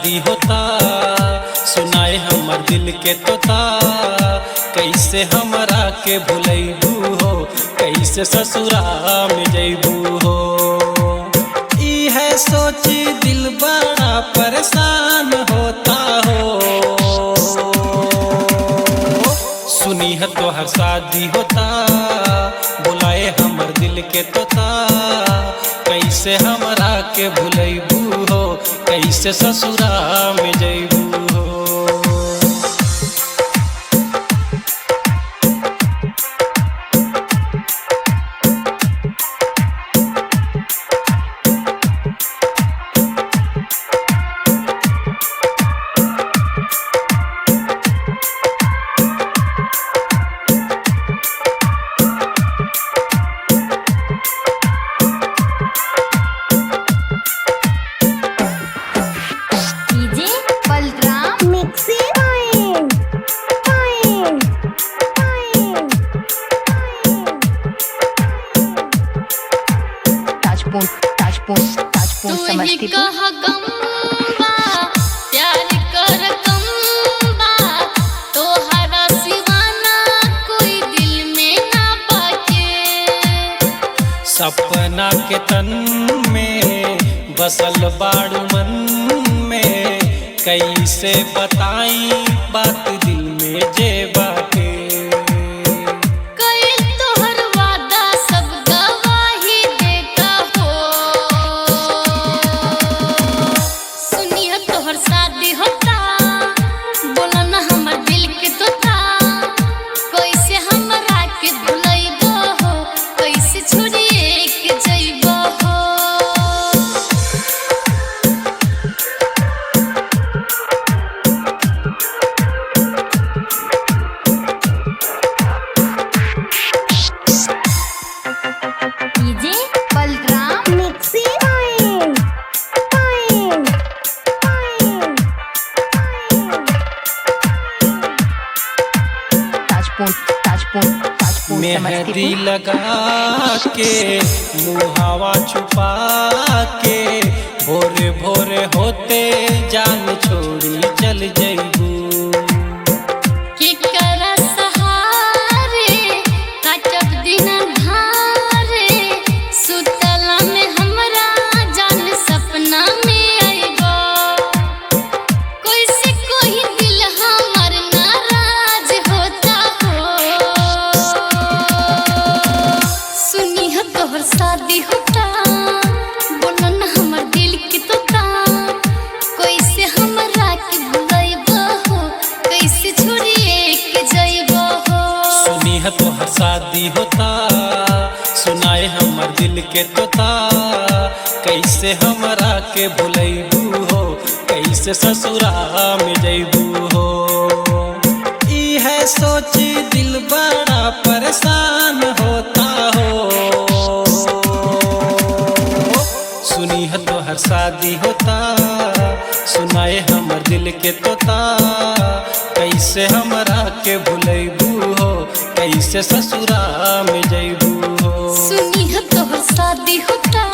शादी होता, सुनाए हमर दिल के तोता। कैसे हमरा के भुलैबू हो, कैसे ससुरा में जैबू हो। ई है सोची दिल बड़ा परेशान होता हो। सुनी है तो हर शादी होता, बुलाए हमर दिल के तोता। कैसे हमरा के भुलैबू हो, कैसे ससुरा में जैबू हो। तू ही कह गम्बा प्यार कर गम्बा, तोहरा सिवाना कोई दिल में ना बाके। सपना के तन में बसल बाड़ू मन में, कैसे बताई बात दिल में जे बाटे। शादी होता, बोला ना हमर दिल के तोता। कैसे हमरा के भुलैबो हो, कैसे छोड़िए के जइबो हो। डीजे बलराम मिक्सी मेहंदी लगा के मुहावा छुपा के, भोरे भोरे होते जान छोड़ी चल जइबू। केकरा सहारे काटब दिन धारे, सुतला में हमरा जान सपना में आइबो। कैसे कोई दिल हमर नाराज होता हो। सुनी है तोहर शादी होता, बोलो ना हमर दिल के तोता। कैसे हमरा के भुलैबो हो, कैसे छोड़िए के जइबो हो। सुनी है तो हर शादी होता, सुनाए हमर दिल के तोता। कैसे हमरा के भुलैबू हो, कैसे ससुरा में जइबू हो। ई है सोची दिल बड़ा परेशान होता हो। सुनी है तो हर शादी होता, सुनाए हमर दिल के तोता। कैसे हमरा के भुलैबू हो, कैसे ससुरा में जइबू हो। सुनी है तोहर शादी होता।